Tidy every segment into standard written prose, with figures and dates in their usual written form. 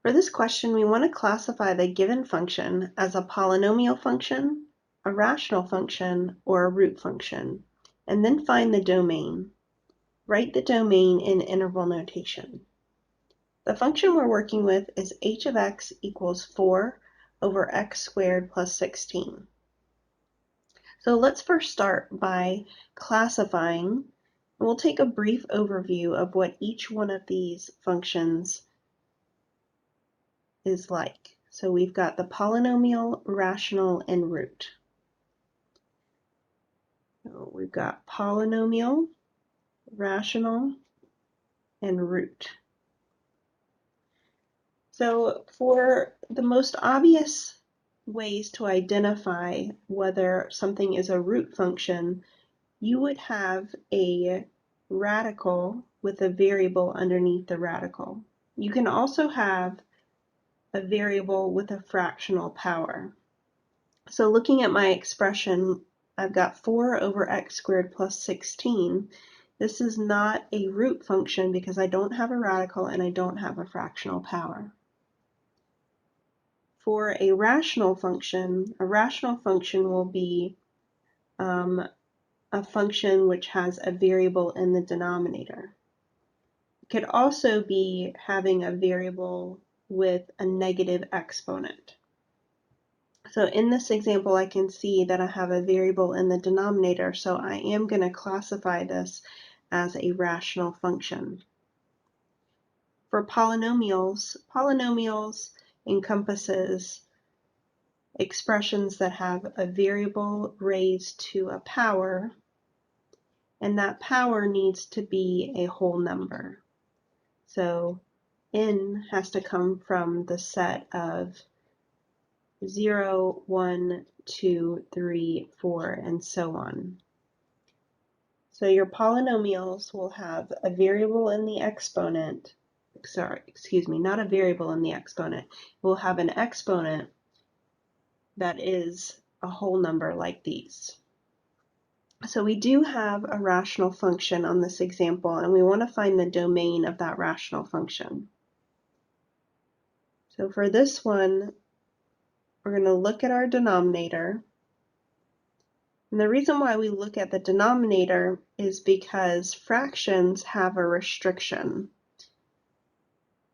For this question, we want to classify the given function as a polynomial function, a rational function, or a root function, and then find the domain. Write the domain in interval notation. The function we're working with is h of x equals 4 over x squared plus 16. So let's first start by classifying, and we'll take a brief overview of what each one of these functions is like. So we've got the polynomial, rational, and root. So we've got polynomial, rational, and root. So for the most obvious ways to identify whether something is a root function, you would have a radical with a variable underneath the radical. You can also have a variable with a fractional power. So looking at my expression, I've got 4 over x squared plus 16. This is not a root function because I don't have a radical and I don't have a fractional power. For a rational function will be a function which has a variable in the denominator. It could also be having a variable with a negative exponent. So in this example, I can see that I have a variable in the denominator, so I am going to classify this as a rational function. For polynomials encompasses expressions that have a variable raised to a power, and that power needs to be a whole number. So n has to come from the set of 0, 1, 2, 3, 4, and so on. So your polynomials will have a variable in the exponent, not a variable in the exponent. We'll have an exponent that is a whole number like these. So we do have a rational function on this example, and we want to find the domain of that rational function. So for this one, we're going to look at our denominator. And the reason why we look at the denominator is because fractions have a restriction.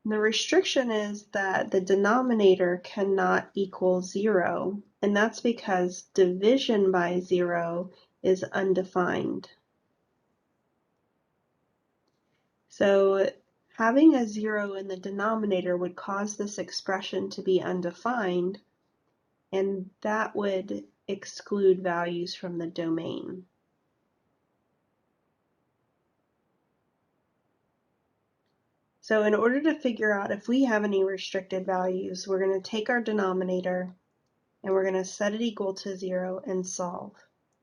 And the restriction is that the denominator cannot equal 0, and that's because division by 0 is undefined. So having a 0 in the denominator would cause this expression to be undefined, and that would exclude values from the domain. So in order to figure out if we have any restricted values, we're going to take our denominator and we're going to set it equal to 0 and solve.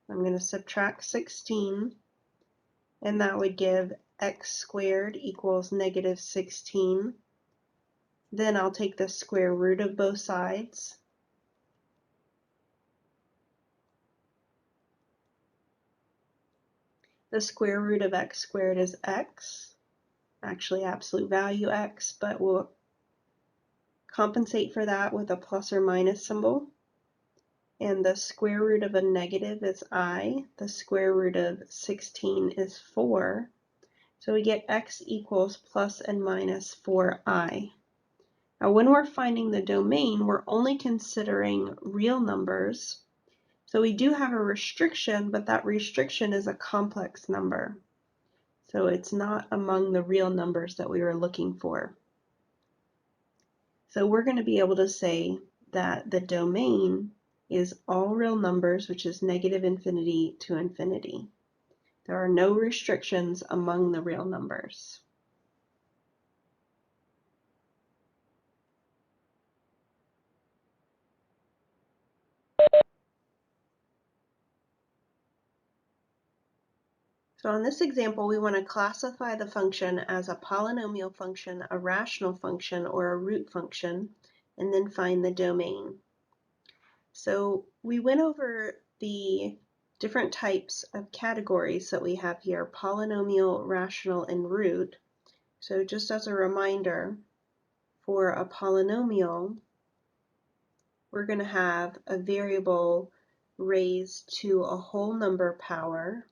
I'm going to subtract 16, and that would give x squared equals negative 16. Then I'll take the square root of both sides. The square root of x squared is x, actually absolute value x, but we'll compensate for that with a plus or minus symbol. And the square root of a negative is I. The square root of 16 is 4. So we get x equals plus and minus 4i. Now when we're finding the domain, we're only considering real numbers. So we do have a restriction, but that restriction is a complex number. So it's not among the real numbers that we were looking for. So we're going to be able to say that the domain is all real numbers, which is negative infinity to infinity. There are no restrictions among the real numbers. So on this example, we want to classify the function as a polynomial function, a rational function, or a root function, and then find the domain. So we went over the different types of categories that we have here: polynomial, rational, and root. So just as a reminder, for a polynomial, we're going to have a variable raised to a whole number power,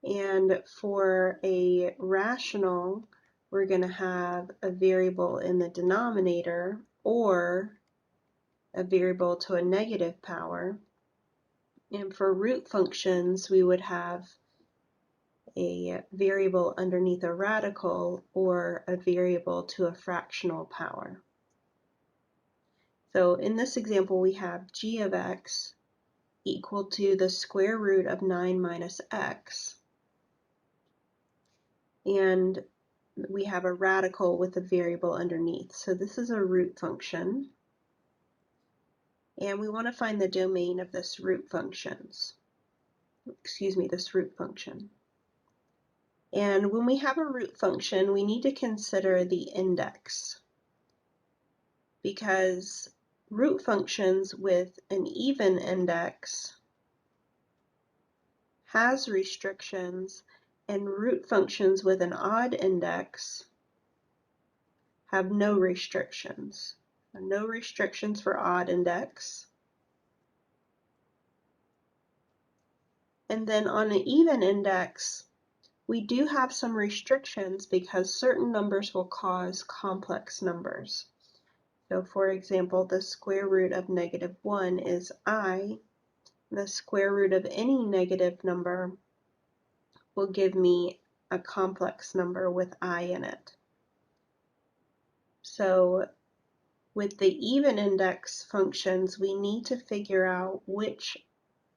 and for a rational, we're going to have a variable in the denominator or a variable to a negative power. And for root functions, we would have a variable underneath a radical or a variable to a fractional power. So in this example, we have g of x equal to the square root of 9 minus x. And we have a radical with a variable underneath. So this is a root function. And we want to find the domain of this root function. And when we have a root function, we need to consider the index, because root functions with an even index has restrictions, and root functions with an odd index have no restrictions. No restrictions for odd index. And then on an even index, we do have some restrictions because certain numbers will cause complex numbers. So for example, the square root of -1 is I. The square root of any negative number will give me a complex number with I in it. So with the even index functions, we need to figure out which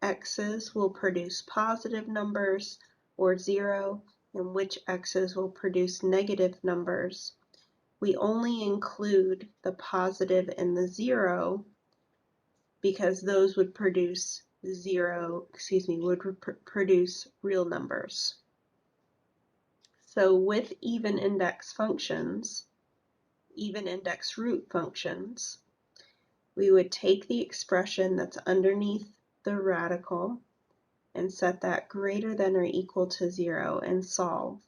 x's will produce positive numbers or 0 and which x's will produce negative numbers. We only include the positive and the 0 because those would produce produce real numbers. So with even index functions, even index root functions, we would take the expression that's underneath the radical and set that greater than or equal to 0 and solve.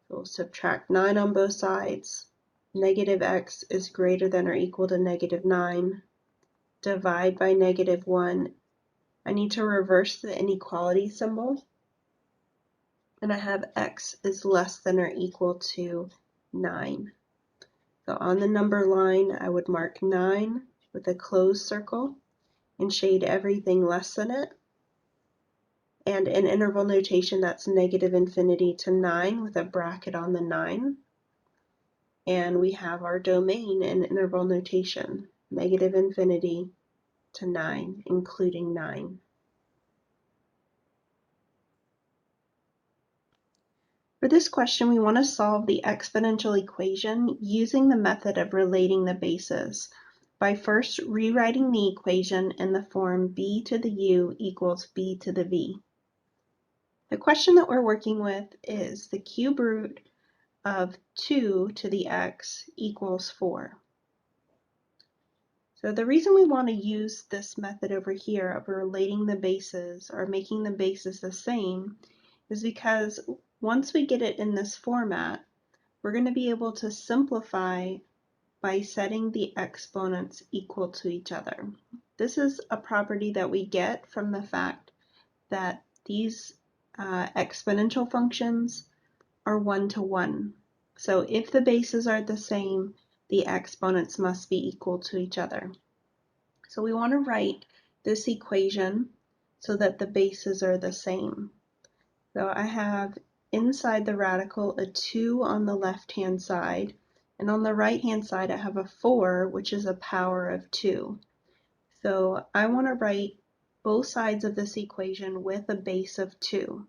So we'll subtract 9 on both sides. Negative x is greater than or equal to -9. Divide by -1. I need to reverse the inequality symbol, and I have x is less than or equal to 9. So on the number line, I would mark 9 with a closed circle and shade everything less than it. And in interval notation, that's -infinity to 9 with a bracket on the 9. And we have our domain in interval notation, -infinity to 9, including 9. For this question, we want to solve the exponential equation using the method of relating the bases by first rewriting the equation in the form b to the u equals b to the v. The question that we're working with is the cube root of 2 to the x equals 4. So the reason we want to use this method over here of relating the bases or making the bases the same is because once we get it in this format, we're going to be able to simplify by setting the exponents equal to each other. This is a property that we get from the fact that these exponential functions are 1-to-1. So if the bases are the same, the exponents must be equal to each other. So we want to write this equation so that the bases are the same. So I have inside the radical a 2 on the left-hand side, and on the right-hand side I have a 4, which is a power of 2. So I want to write both sides of this equation with a base of 2.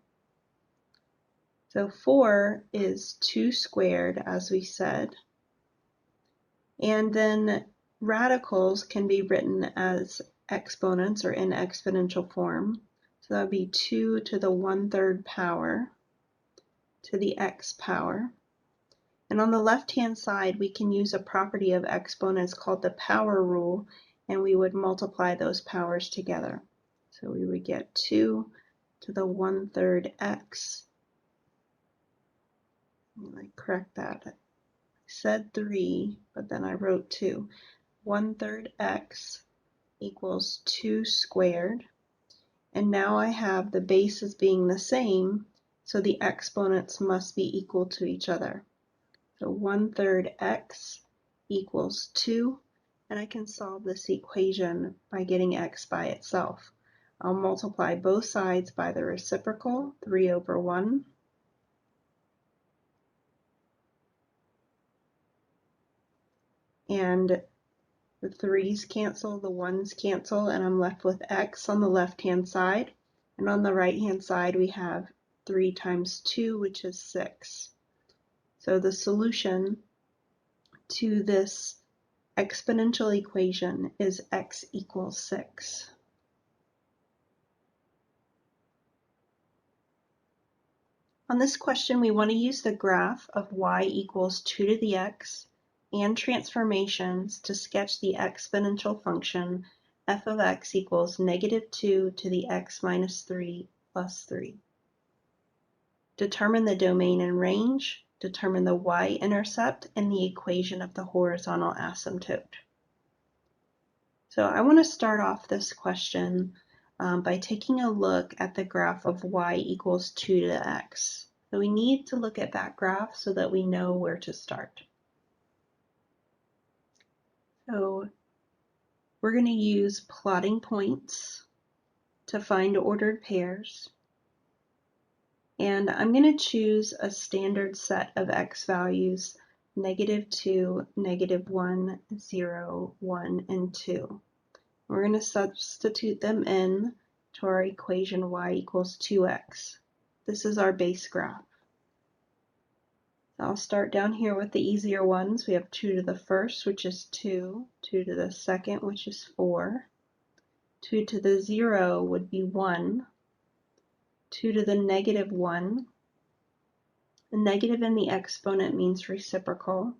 So 4 is 2 squared, as we said, and then radicals can be written as exponents or in exponential form. So that would be 2 to the 1/3 power to the x power. And on the left-hand side, we can use a property of exponents called the power rule, and we would multiply those powers together. So we would get 2 to the 1/3 x. Let me correct that. I said 3, but then I wrote 2. 1/3 x equals 2 squared. And now I have the bases being the same, so the exponents must be equal to each other. So 1/3 x equals 2, and I can solve this equation by getting x by itself. I'll multiply both sides by the reciprocal, 3/1. And the 3's cancel, the 1's cancel, and I'm left with x on the left-hand side. And on the right-hand side, we have 3 times 2, which is 6. So the solution to this exponential equation is x equals 6. On this question, we want to use the graph of y equals 2 to the x and transformations to sketch the exponential function f of x equals -2 to the x minus 3 plus 3. Determine the domain and range, determine the y-intercept, and the equation of the horizontal asymptote. So I want to start off this question by taking a look at the graph of y equals 2 to the x. So we need to look at that graph so that we know where to start. So we're going to use plotting points to find ordered pairs. And I'm going to choose a standard set of x values, -2, -1, 0, 1, and 2. We're going to substitute them in to our equation y equals 2x. This is our base graph. I'll start down here with the easier ones. We have 2 to the first, which is 2, 2 to the second, which is 4, 2 to the 0 would be 1, 2 to the -1. The negative in the exponent means reciprocal,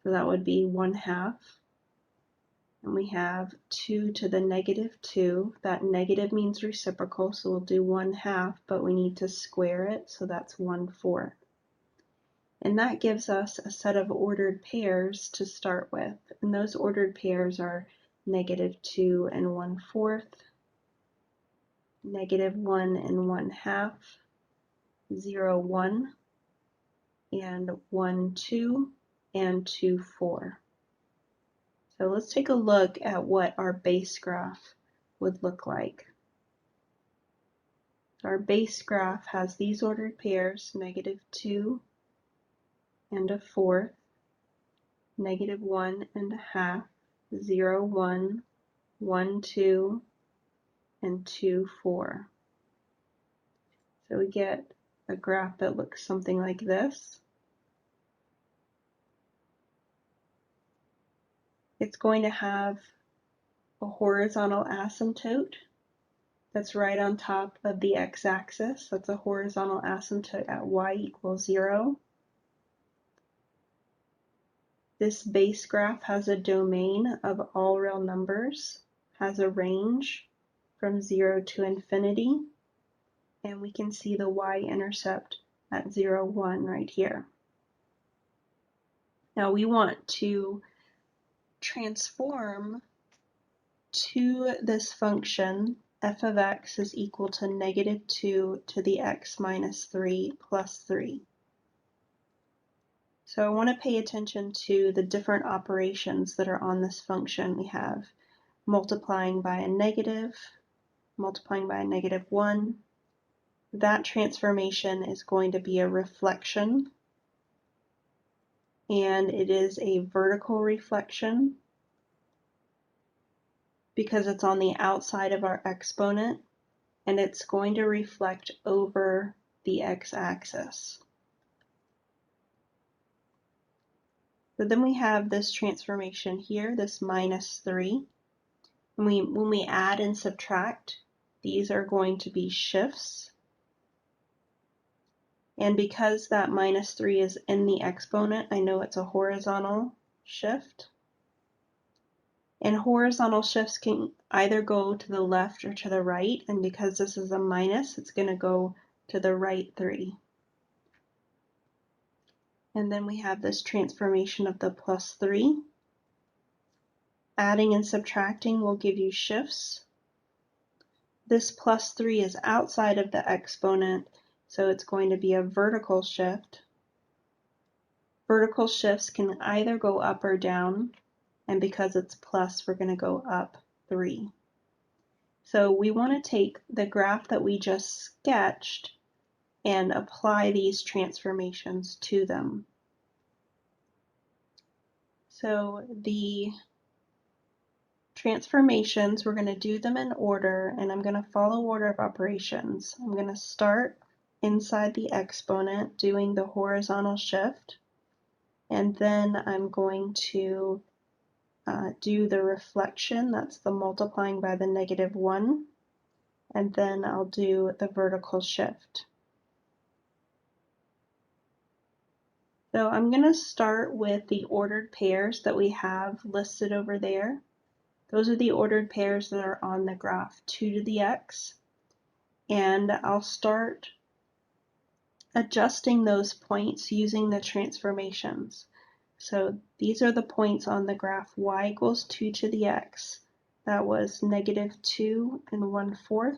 so that would be 1/2. And we have 2 to the -2. That negative means reciprocal, so we'll do 1/2, but we need to square it, so that's 1/4. And that gives us a set of ordered pairs to start with. And those ordered pairs are -2 and 1/4, -1 and 1/2, 0, 1, and 1, 2, and 2, 4. So let's take a look at what our base graph would look like. Our base graph has these ordered pairs, -2 and 1/4, -1 and 1/2, 0, 1, 1, 2, and 2, 4. So we get a graph that looks something like this. It's going to have a horizontal asymptote that's right on top of the x-axis. That's a horizontal asymptote at y equals 0. This base graph has a domain of all real numbers, has a range from 0 to infinity, and we can see the y-intercept at 0, 1 right here. Now we want to transform to this function f of x is equal to -2 to the x minus 3 plus 3. So I want to pay attention to the different operations that are on this function. We have multiplying by a negative, multiplying by a -1. That transformation is going to be a reflection, and it is a vertical reflection because it's on the outside of our exponent, and it's going to reflect over the x-axis. But then we have this transformation here, this -3. When we add and subtract, these are going to be shifts. And because that -3 is in the exponent, I know it's a horizontal shift. And horizontal shifts can either go to the left or to the right, and because this is a minus, it's going to go to the right 3. And then we have this transformation of the plus 3. Adding and subtracting will give you shifts. This plus 3 is outside of the exponent, so it's going to be a vertical shift. Vertical shifts can either go up or down, and because it's plus, we're going to go up 3. So we want to take the graph that we just sketched and apply these transformations to them. So the transformations, we're going to do them in order, and I'm going to follow order of operations. I'm going to start inside the exponent doing the horizontal shift, and then I'm going to do the reflection, that's the multiplying by the -1, and then I'll do the vertical shift. So I'm going to start with the ordered pairs that we have listed over there. Those are the ordered pairs that are on the graph, 2 to the x, and I'll start adjusting those points using the transformations. So these are the points on the graph y equals 2 to the x. That was -2 1/4,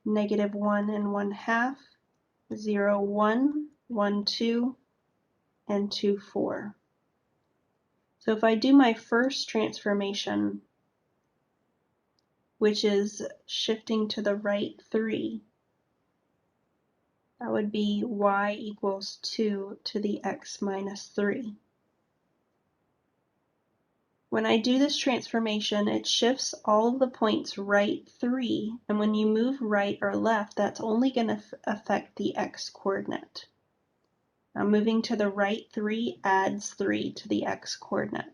-1 1/2, 0, 1, 1, 2, and 2, 4. So if I do my first transformation, which is shifting to the right 3, that would be y equals 2 to the x minus 3. When I do this transformation, it shifts all of the points right 3, and when you move right or left, that's only going to affect the x coordinate. Now moving to the right 3 adds 3 to the x coordinate.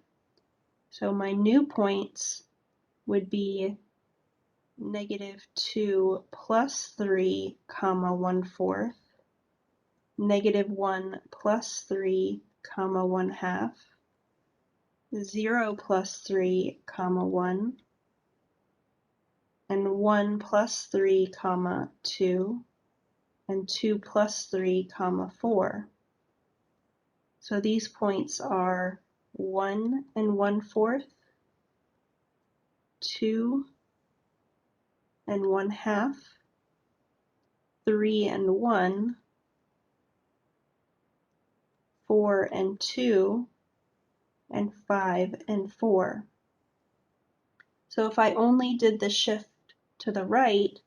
So my new points would be -2 plus 3, comma 1/4, -1 plus 3, comma 1/2, 0 plus 3, comma 1, and 1 plus 3, comma 2, and 2 plus 3, comma 4. So these points are 1 1/4, 2 1/2, 3 1, 4 2, and 5 4. So if I only did the shift to the right,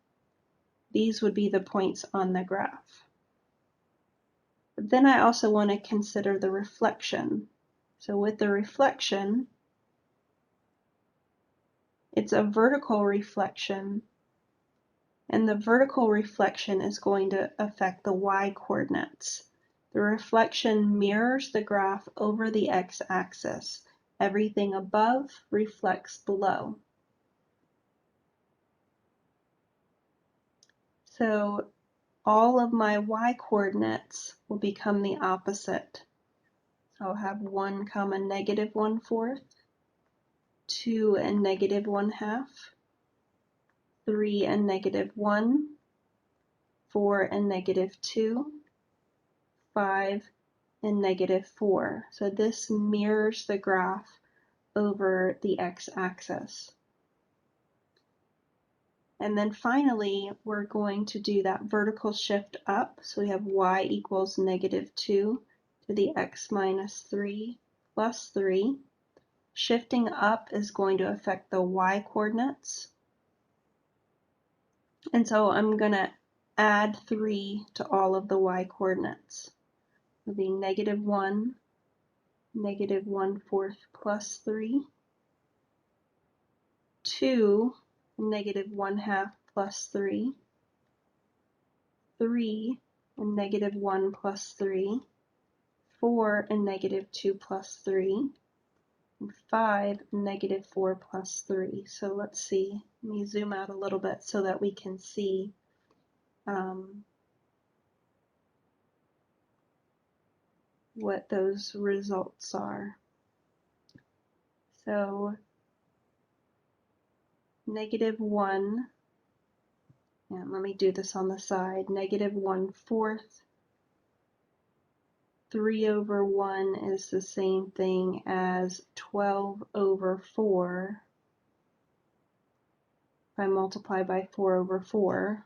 these would be the points on the graph. But then I also want to consider the reflection. So with the reflection, it's a vertical reflection, and the vertical reflection is going to affect the y coordinates. The reflection mirrors the graph over the x-axis. Everything above reflects below. So all of my y coordinates will become the opposite. So I'll have 1 comma -1/4, 2 and -1/2, 3 and -1, 4 and -2, 5 and -4. So this mirrors the graph over the x-axis. And then finally, we're going to do that vertical shift up. So we have y equals -2 to the x minus 3 plus 3. Shifting up is going to affect the y coordinates. And so I'm going to add 3 to all of the y coordinates. It'll be -1, -1/4 plus 3, 2, -1/2 plus 3, 3, and -1 plus 3, 4 and -2 plus 3, and 5 and -4 plus 3. So let's see, let me zoom out a little bit so that we can see what those results are. So -1, and let me do this on the side, -1/4, 3/1 is the same thing as 12/4. If I multiply by 4/4,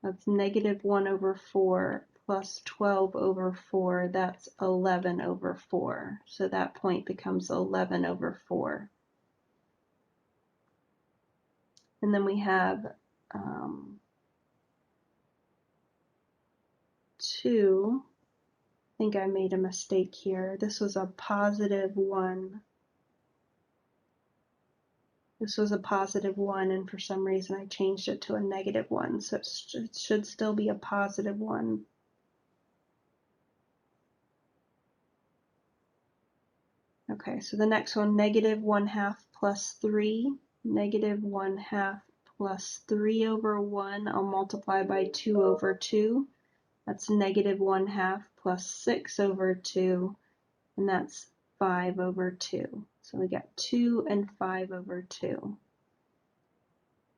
that's -1/4 plus 12/4, that's 11/4. So that point becomes 11/4. And then we have 2. I think I made a mistake here. This was a +1. This was a +1, and for some reason I changed it to a -1, so it should still be a +1. Okay, so the next one, -1/2 plus 3. -1/2 plus 3/1, I'll multiply by 2/2. That's -1/2 plus 6/2, and that's 5/2. So we got 2 and 5/2.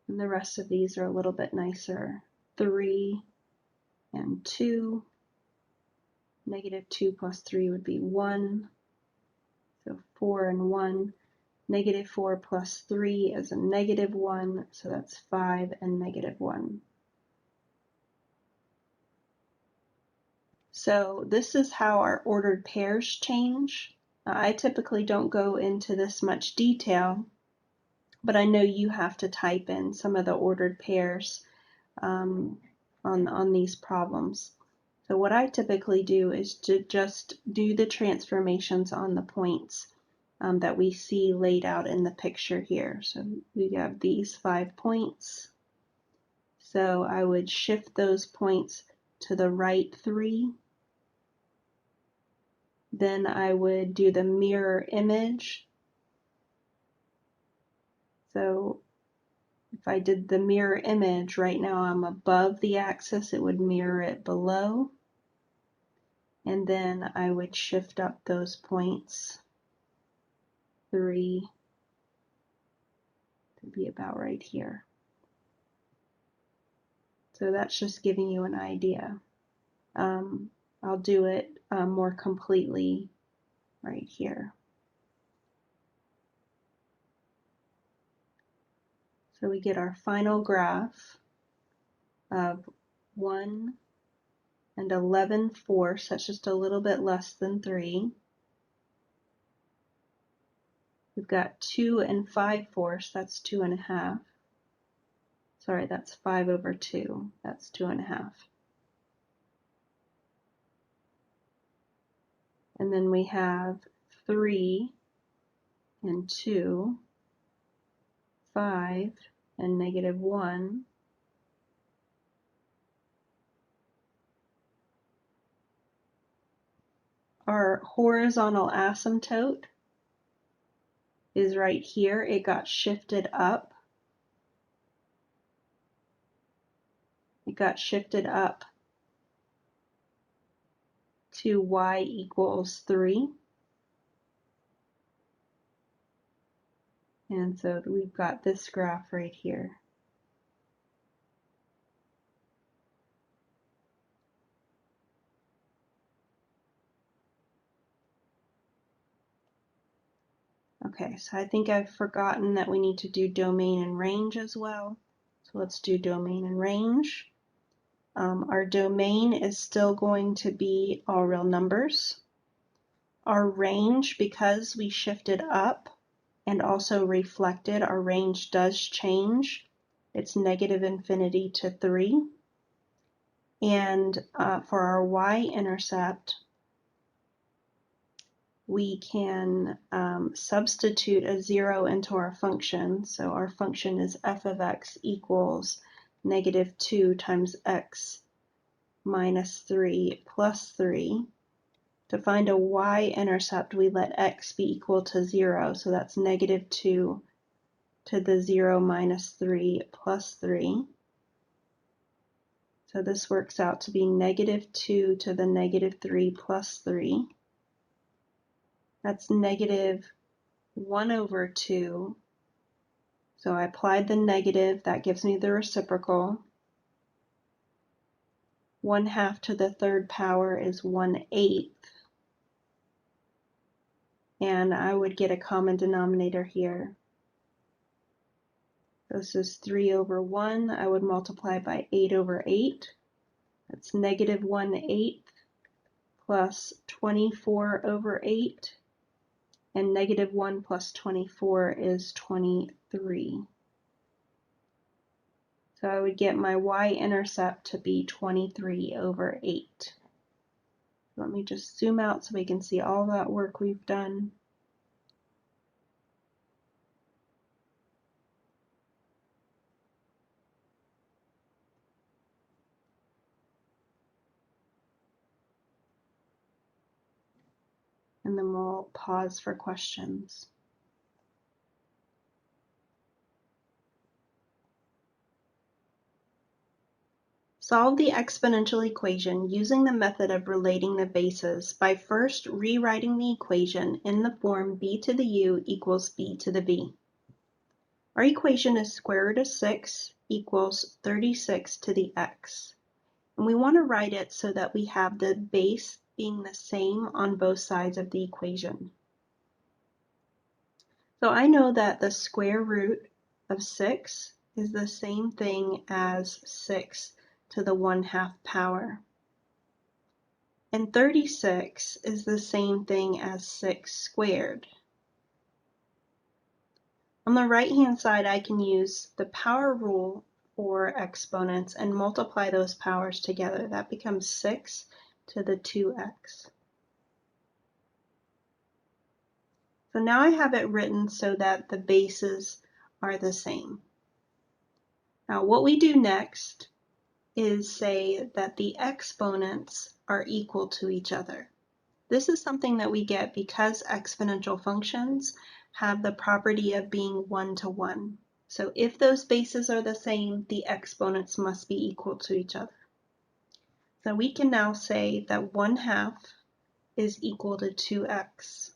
And the rest of these are a little bit nicer. 3 and 2. -2 plus 3 would be 1. So 4 and 1. -4 plus 3 is a -1, so that's 5 and -1. So this is how our ordered pairs change. I typically don't go into this much detail, but I know you have to type in some of the ordered pairs on these problems. So what I typically do is to just do the transformations on the points that we see laid out in the picture here. So we have these 5 points. So I would shift those points to the right 3. Then I would do the mirror image. So if I did the mirror image, right now I'm above the axis, it would mirror it below. And then I would shift up those points 3 to be about right here. So that's just giving you an idea. I'll do it more completely right here. So we get our final graph of 1 and 11/4, that's just a little bit less than 3. We've got 2 and 5/4, that's 2.5. Sorry, that's 5/2, that's 2.5. And then we have 3 and 2, 5 and -1. Our horizontal asymptote is right here. It got shifted up. It got shifted up to y equals 3. And so we've got this graph right here. Okay, so I think I've forgotten that we need to do domain and range as well. So let's do domain and range. Our domain is still going to be all real numbers. Our range, because we shifted up and also reflected, our range does change. It's -infinity to 3. And for our y-intercept, we can substitute a 0 into our function. So our function is f of x equals -2 times x minus 3 plus 3. To find a y-intercept, we let x be equal to 0. So that's -2 to the 0 minus 3 plus 3. So this works out to be -2 to the -3 plus 3. That's negative 1 over 2. So I applied the negative, that gives me the reciprocal. 1/2 to the third power is 1/8. And I would get a common denominator here. This is 3 over 1. I would multiply by 8 over 8. That's negative 1/8 plus 24 over 8. And negative 1 plus 24 is 23. So I would get my y-intercept to be 23 over 8. Let me just zoom out so we can see all that work we've done. And then we'll pause for questions. Solve the exponential equation using the method of relating the bases by first rewriting the equation in the form b to the u equals b to the v. Our equation is square root of 6 equals 36 to the x. And we want to write it so that we have the base being the same on both sides of the equation. So I know that the square root of 6 is the same thing as 6 to the 1/2 power. And 36 is the same thing as 6 squared. On the right-hand side, I can use the power rule for exponents and multiply those powers together. That becomes 6 to the 2x. So now I have it written so that the bases are the same. Now what we do next is say that the exponents are equal to each other. This is something that we get because exponential functions have the property of being 1 to 1. So if those bases are the same, the exponents must be equal to each other. So we can now say that 1/2 is equal to 2x.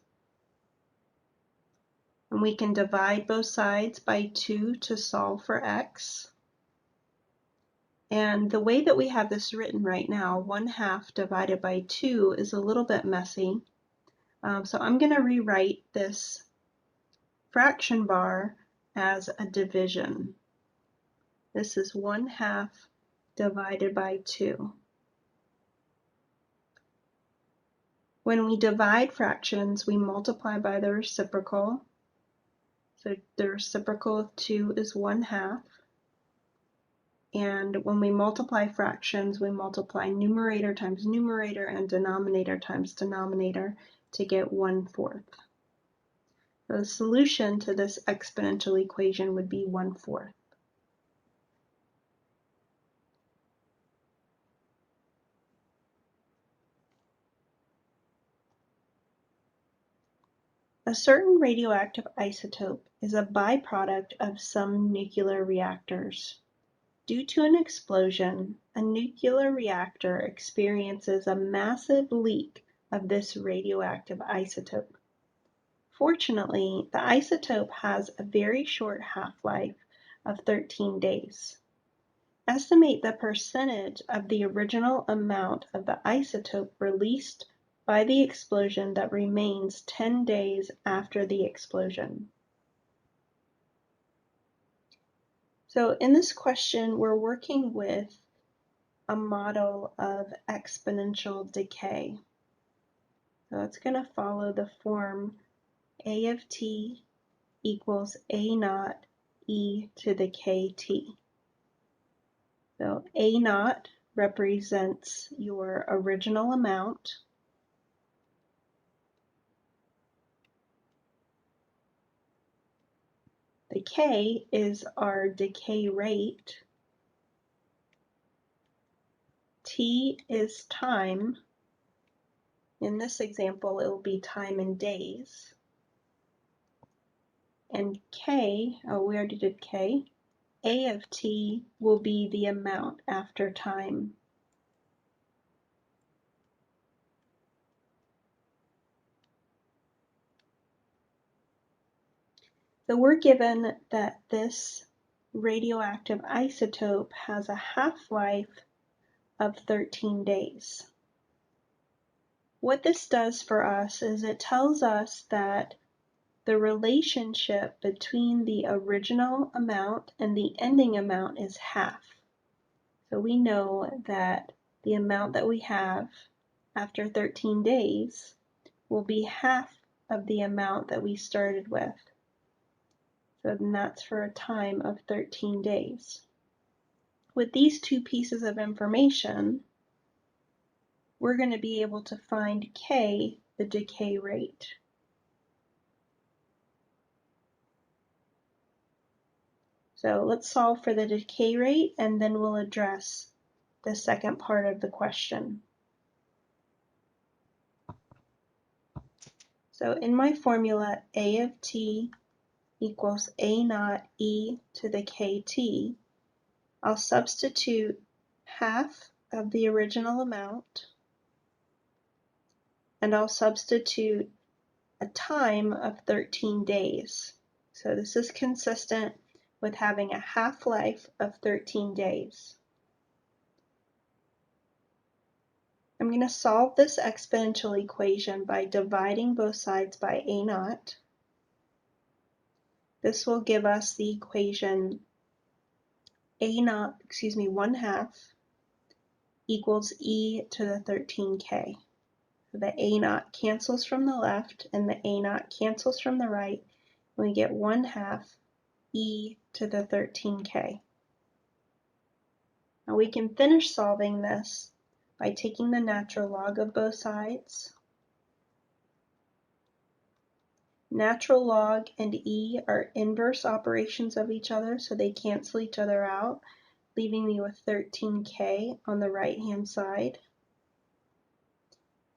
And we can divide both sides by 2 to solve for x. And the way that we have this written right now, 1/2 divided by 2 is a little bit messy. So I'm going to rewrite this fraction bar as a division. This is 1/2 divided by 2. When we divide fractions, we multiply by the reciprocal. So the reciprocal of 2 is 1/2. And when we multiply fractions, we multiply numerator times numerator and denominator times denominator to get 1/4. So the solution to this exponential equation would be 1/4. A certain radioactive isotope is a byproduct of some nuclear reactors. Due to an explosion, a nuclear reactor experiences a massive leak of this radioactive isotope. Fortunately, the isotope has a very short half-life of 13 days. Estimate the percentage of the original amount of the isotope released by the explosion that remains 10 days after the explosion. So in this question, we're working with a model of exponential decay. So it's going to follow the form A of t equals A naught e to the kt. So A naught represents your original amount. The k is our decay rate. T is time. In this example, it will be time in days. And k, oh, we already did k. A of t will be the amount after time. So we're given that this radioactive isotope has a half-life of 13 days. What this does for us is it tells us that the relationship between the original amount and the ending amount is half. So we know that the amount that we have after 13 days will be half of the amount that we started with. So then that's for a time of 13 days. With these two pieces of information, we're going to be able to find K, the decay rate. So let's solve for the decay rate and then we'll address the second part of the question. So in my formula, A of t equals A naught e to the kt, I'll substitute half of the original amount and I'll substitute a time of 13 days. So this is consistent with having a half-life of 13 days. I'm going to solve this exponential equation by dividing both sides by A naught. This will give us the equation one half equals e to the 13k. So the A naught cancels from the left and the A naught cancels from the right, and we get 1/2 e to the 13k. Now we can finish solving this by taking the natural log of both sides. Natural log and e are inverse operations of each other, so they cancel each other out, leaving me with 13k on the right-hand side.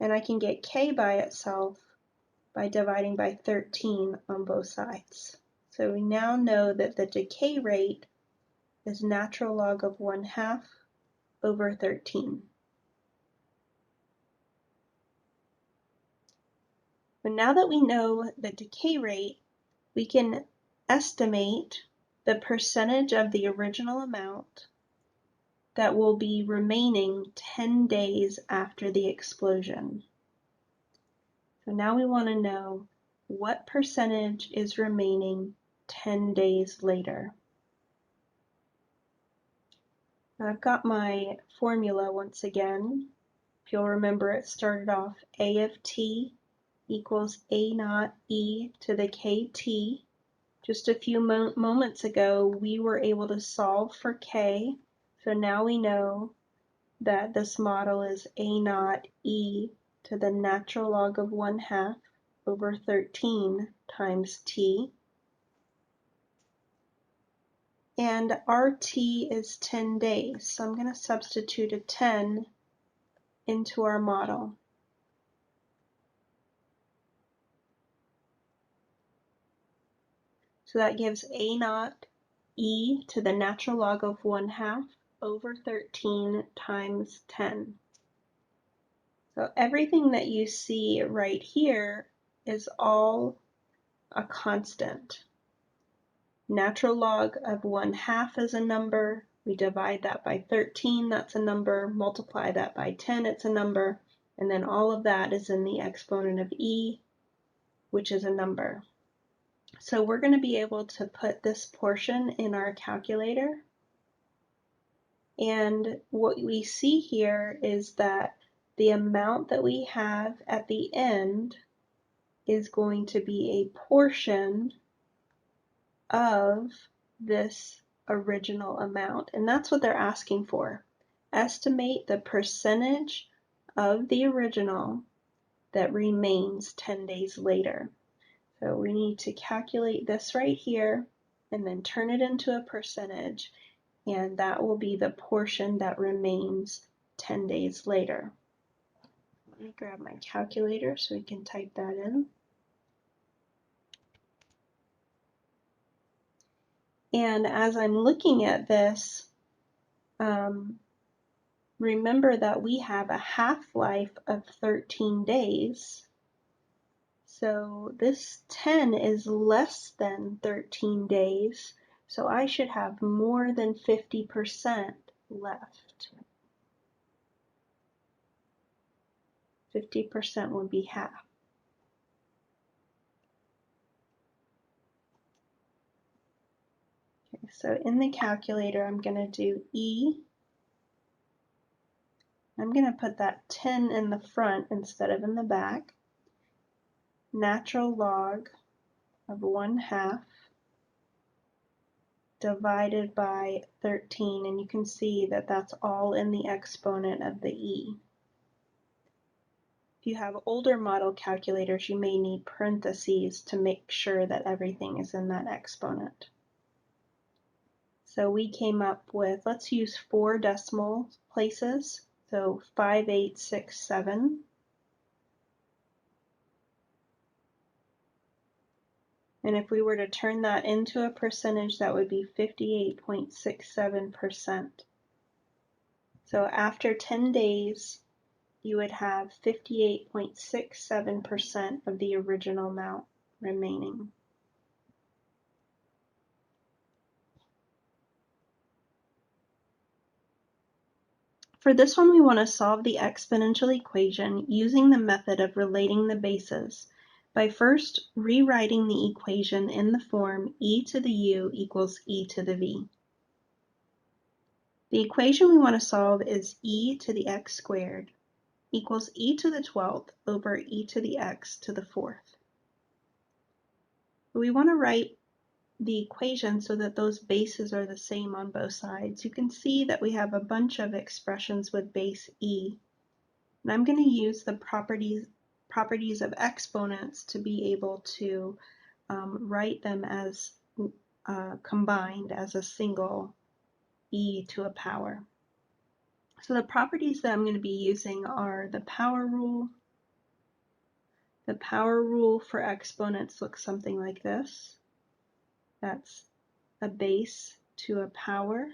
And I can get k by itself by dividing by 13 on both sides. So we now know that the decay rate is natural log of 1/2 over 13. But now that we know the decay rate, we can estimate the percentage of the original amount that will be remaining 10 days after the explosion. So now we want to know what percentage is remaining 10 days later. I've got my formula once again. If you'll remember, it started off A of t equals A naught e to the kt. Just a few moments ago, we were able to solve for k, so now we know that this model is A naught e to the natural log of 1/2 over 13 times t. And RT is 10 days, so I'm going to substitute a 10 into our model. So that gives A naught e to the natural log of 1/2 over 13 times 10. So everything that you see right here is all a constant. Natural log of 1/2 is a number. We divide that by 13, that's a number. Multiply that by 10, it's a number. And then all of that is in the exponent of e, which is a number. So we're going to be able to put this portion in our calculator. And what we see here is that the amount that we have at the end is going to be a portion of this original amount. And that's what they're asking for. Estimate the percentage of the original that remains 10 days later. So we need to calculate this right here and then turn it into a percentage, and that will be the portion that remains 10 days later. Let me grab my calculator so we can type that in. And as I'm looking at this, remember that we have a half-life of 13 days. So this 10 is less than 13 days, so I should have more than 50% left. 50% would be half. Okay, so in the calculator, I'm going to do E. I'm going to put that 10 in the front instead of in the back. Natural log of 1/2 divided by 13, and you can see that that's all in the exponent of the E. If you have older model calculators, you may need parentheses to make sure that everything is in that exponent. So we came up with, let's use 4 decimal places, so 5867. And if we were to turn that into a percentage, that would be 58.67%. So after 10 days, you would have 58.67% of the original amount remaining. For this one, we want to solve the exponential equation using the method of relating the bases by first rewriting the equation in the form e to the u equals e to the v. The equation we want to solve is e to the x squared equals e to the 12th over e to the x to the 4th. We want to write the equation so that those bases are the same on both sides. You can see that we have a bunch of expressions with base e. And I'm going to use the properties of exponents to be able to write them as combined as a single e to a power. So the properties that I'm going to be using are the power rule. The power rule for exponents looks something like this. That's a base to a power.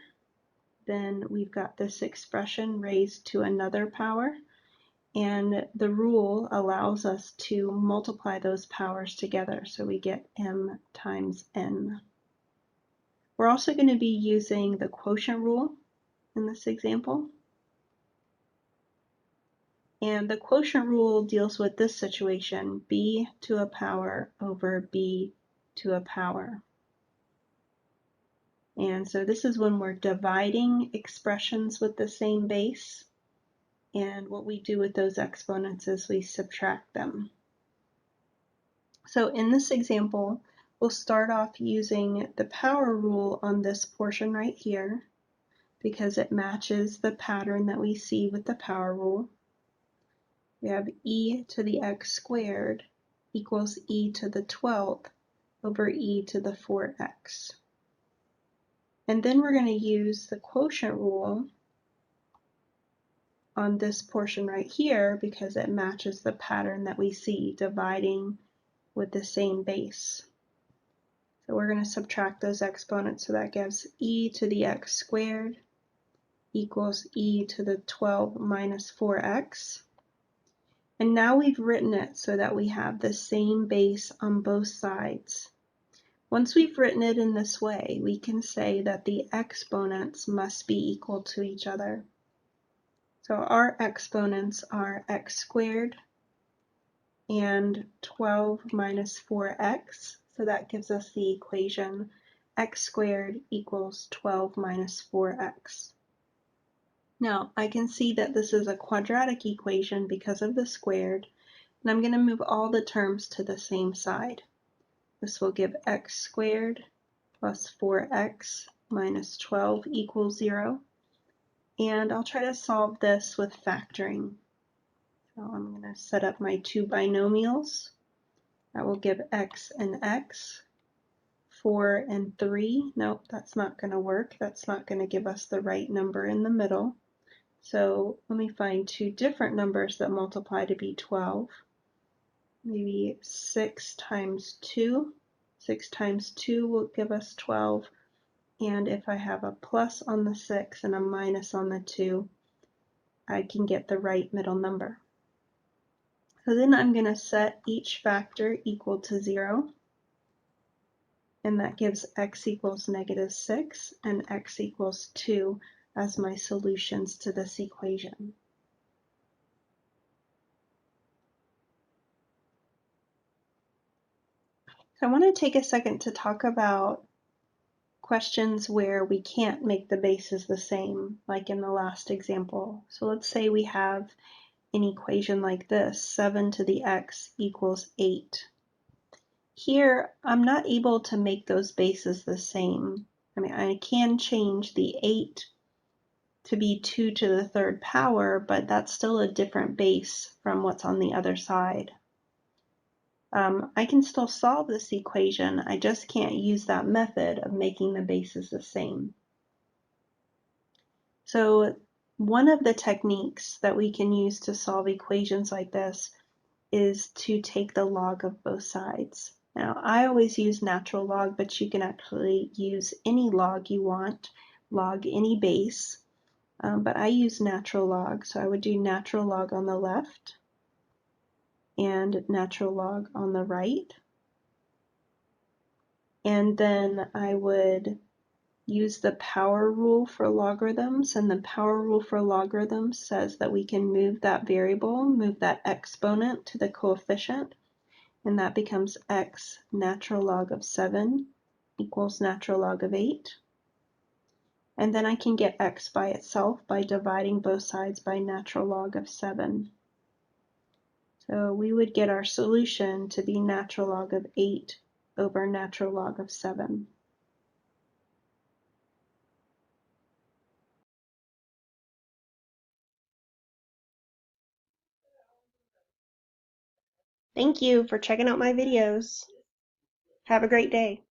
Then we've got this expression raised to another power. And the rule allows us to multiply those powers together, so we get m times n. We're also going to be using the quotient rule in this example. And the quotient rule deals with this situation, b to a power over b to a power. And so this is when we're dividing expressions with the same base. And what we do with those exponents is we subtract them. So in this example, we'll start off using the power rule on this portion right here because it matches the pattern that we see with the power rule. We have e to the x squared equals e to the 12th over e to the 4x. And then we're going to use the quotient rule on this portion right here because it matches the pattern that we see dividing with the same base. So we're going to subtract those exponents, so that gives e to the x squared equals e to the 12 minus 4x. And now we've written it so that we have the same base on both sides. Once we've written it in this way, we can say that the exponents must be equal to each other. So our exponents are x squared and 12 minus 4x. So that gives us the equation x squared equals 12 minus 4x. Now I can see that this is a quadratic equation because of the squared, and I'm going to move all the terms to the same side. This will give x squared plus 4x minus 12 equals 0. And I'll try to solve this with factoring. So I'm going to set up my two binomials. That will give x and x. 4 and 3. Nope, that's not going to work. That's not going to give us the right number in the middle. So let me find two different numbers that multiply to be 12. Maybe 6 times 2. 6 times 2 will give us 12. And if I have a plus on the 6 and a minus on the 2, I can get the right middle number. So then I'm going to set each factor equal to 0, and that gives x equals -6 and x equals 2 as my solutions to this equation. So I want to take a second to talk about questions where we can't make the bases the same, like in the last example. So let's say we have an equation like this, 7 to the x equals 8. Here, I'm not able to make those bases the same. I mean, I can change the 8 to be 2 to the third power, but that's still a different base from what's on the other side. I can still solve this equation, I just can't use that method of making the bases the same. So one of the techniques that we can use to solve equations like this is to take the log of both sides. Now, I always use natural log, but you can actually use any log you want, log any base, but I use natural log. So I would do natural log on the left and natural log on the right. And then I would use the power rule for logarithms, and the power rule for logarithms says that we can move that variable, move that exponent to the coefficient, and that becomes x natural log of 7 equals natural log of 8. And then I can get x by itself by dividing both sides by natural log of 7. So we would get our solution to be natural log of 8 over natural log of 7. Thank you for checking out my videos. Have a great day.